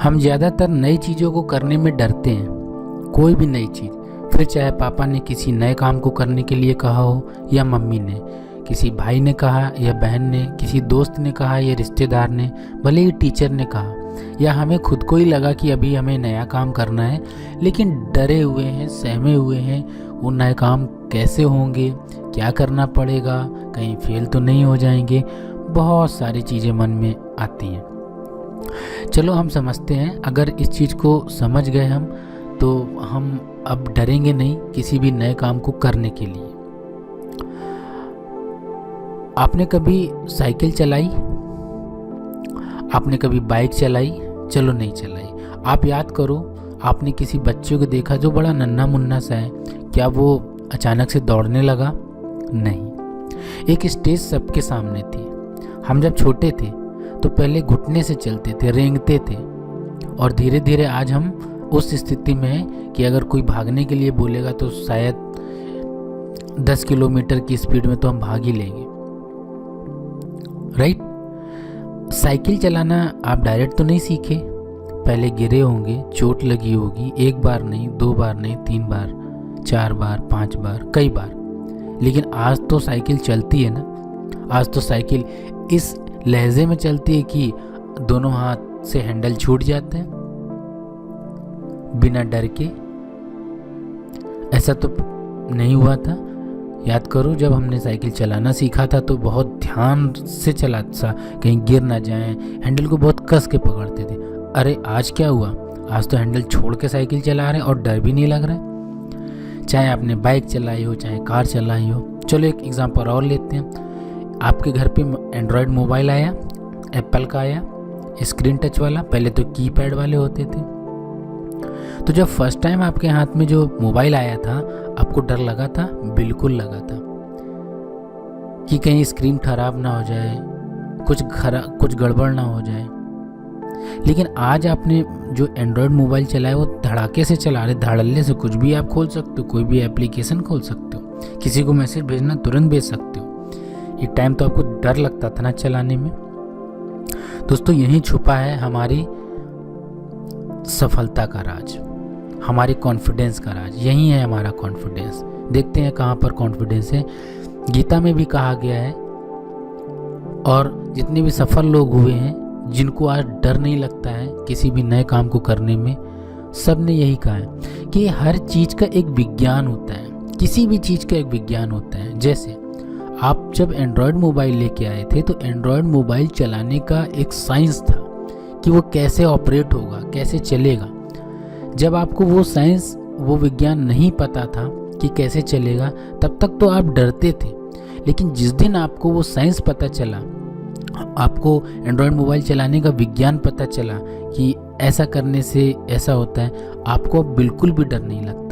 हम ज़्यादातर नई चीज़ों को करने में डरते हैं। कोई भी नई चीज़, फिर चाहे पापा ने किसी नए काम को करने के लिए कहा हो, या मम्मी ने, किसी भाई ने कहा, या बहन ने, किसी दोस्त ने कहा, या रिश्तेदार ने, भले ही टीचर ने कहा, या हमें खुद को ही लगा कि अभी हमें नया काम करना है, लेकिन डरे हुए हैं, सहमे हुए हैं। वो नए काम कैसे होंगे, क्या करना पड़ेगा, कहीं फेल तो नहीं हो जाएंगे। बहुत सारी चीज़ें मन में आती हैं। चलो हम समझते हैं, अगर इस चीज़ को समझ गए हम, तो हम अब डरेंगे नहीं किसी भी नए काम को करने के लिए। आपने कभी साइकिल चलाई? आपने कभी बाइक चलाई? चलो नहीं चलाई, आप याद करो, आपने किसी बच्चे को देखा जो बड़ा नन्हा मुन्ना सा है, क्या वो अचानक से दौड़ने लगा? नहीं। एक स्टेज सबके सामने थी। हम जब छोटे थे तो पहले घुटने से चलते थे, रेंगते थे, और धीरे धीरे आज हम उस स्थिति में हैं कि अगर कोई भागने के लिए बोलेगा तो शायद 10 किलोमीटर की स्पीड में तो हम भाग ही लेंगे, राइट। साइकिल चलाना आप डायरेक्ट तो नहीं सीखे, पहले गिरे होंगे, चोट लगी होगी, एक बार नहीं, 2 बार नहीं, 3 बार, 4 बार, 5 बार, कई बार, लेकिन आज तो साइकिल चलती है ना। आज तो साइकिल इस लहजे में चलती है कि दोनों हाथ से हैंडल छूट जाते हैं बिना डर के। ऐसा तो नहीं हुआ था। याद करो, जब हमने साइकिल चलाना सीखा था तो बहुत ध्यान से चलाता था, कहीं गिर ना जाए, हैंडल को बहुत कस के पकड़ते थे। अरे आज क्या हुआ, आज तो हैंडल छोड़ के साइकिल चला रहे हैं और डर भी नहीं लग रहा है। चाहे आपने बाइक चलाई हो, चाहे कार चलाई हो। चलो एक एग्जांपल और लेते हैं। आपके घर पे एंड्रॉयड मोबाइल आया, एप्पल का आया, स्क्रीन टच वाला, पहले तो कीपैड वाले होते थे। तो जब फर्स्ट टाइम आपके हाथ में जो मोबाइल आया था, आपको डर लगा था? बिल्कुल लगा था कि कहीं स्क्रीन खराब ना हो जाए, कुछ गड़बड़ ना हो जाए। लेकिन आज आपने जो एंड्रॉयड मोबाइल चलाया वो धड़ाके से चला रहे, धड़ल्ले से कुछ भी आप खोल सकते हो, कोई भी एप्लीकेशन खोल सकते हो, किसी को मैसेज भेजना तुरंत भेज सकते हो। एक टाइम तो आपको डर लगता था ना चलाने में। दोस्तों, यहीं छुपा है हमारी सफलता का राज, हमारी कॉन्फिडेंस का राज। यही है हमारा कॉन्फिडेंस। देखते हैं कहाँ पर कॉन्फिडेंस है। गीता में भी कहा गया है, और जितने भी सफल लोग हुए हैं, जिनको आज डर नहीं लगता है किसी भी नए काम को करने में, सब ने यही कहा है कि हर चीज़ का एक विज्ञान होता है। किसी भी चीज़ का एक विज्ञान होता है। जैसे आप जब एंड्रॉयड मोबाइल लेके आए थे तो एंड्रॉयड मोबाइल चलाने का एक साइंस था कि वो कैसे ऑपरेट होगा, कैसे चलेगा। जब आपको वो साइंस, वो विज्ञान नहीं पता था कि कैसे चलेगा, तब तक तो आप डरते थे। लेकिन जिस दिन आपको वो साइंस पता चला, आपको एंड्रॉयड मोबाइल चलाने का विज्ञान पता चला कि ऐसा करने से ऐसा होता है, आपको बिल्कुल भी डर नहीं लगता।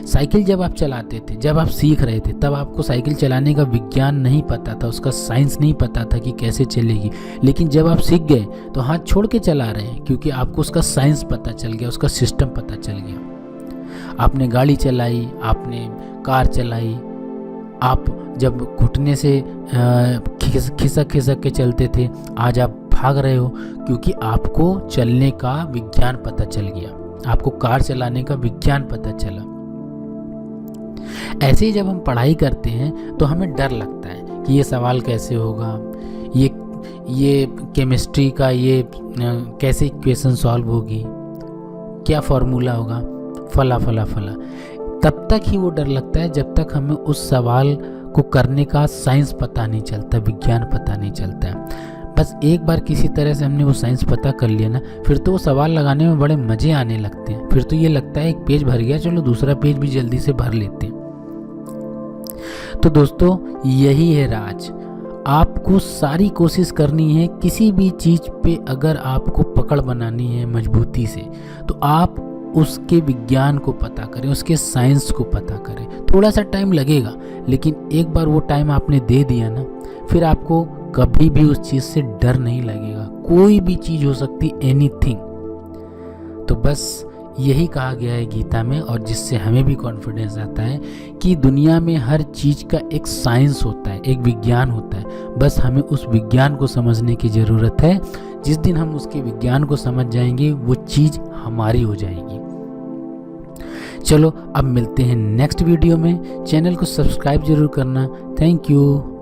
साइकिल जब आप चलाते थे, जब आप सीख रहे थे, तब आपको साइकिल चलाने का विज्ञान नहीं पता था, उसका साइंस नहीं पता था कि कैसे चलेगी। लेकिन जब आप सीख गए तो हाथ छोड़ के चला रहे हैं, क्योंकि आपको उसका साइंस पता चल गया, उसका सिस्टम पता चल गया। आपने गाड़ी चलाई, आपने कार चलाई, आप जब घुटने से खिसक खिसक के चलते थे, आज आप भाग रहे हो क्योंकि आपको चलने का विज्ञान पता चल गया, आपको कार चलाने का विज्ञान पता चला। ऐसे ही जब हम पढ़ाई करते हैं तो हमें डर लगता है कि ये सवाल कैसे होगा, ये केमिस्ट्री का ये कैसे इक्वेशन सॉल्व होगी, क्या फॉर्मूला होगा, फला फला फला। तब तक ही वो डर लगता है जब तक हमें उस सवाल को करने का साइंस पता नहीं चलता, विज्ञान पता नहीं चलता है। बस एक बार किसी तरह से हमने वो साइंस पता कर लिया ना, फिर तो वो सवाल लगाने में बड़े मज़े आने लगते हैं। फिर तो ये लगता है एक पेज भर गया, चलो दूसरा पेज भी जल्दी से भर लेते हैं। तो दोस्तों, यही है राज। आपको सारी कोशिश करनी है, किसी भी चीज़ पे अगर आपको पकड़ बनानी है मजबूती से, तो आप उसके विज्ञान को पता करें, उसके साइंस को पता करें। थोड़ा सा टाइम लगेगा, लेकिन एक बार वो टाइम आपने दे दिया ना, फिर आपको कभी भी उस चीज़ से डर नहीं लगेगा। कोई भी चीज़ हो सकती, एनीथिंग। तो बस यही कहा गया है गीता में, और जिससे हमें भी कॉन्फिडेंस आता है कि दुनिया में हर चीज़ का एक साइंस होता है, एक विज्ञान होता है। बस हमें उस विज्ञान को समझने की ज़रूरत है। जिस दिन हम उसके विज्ञान को समझ जाएंगे वो चीज़ हमारी हो जाएगी। चलो अब मिलते हैं नेक्स्ट वीडियो में। चैनल को सब्सक्राइब जरूर करना। Thank you.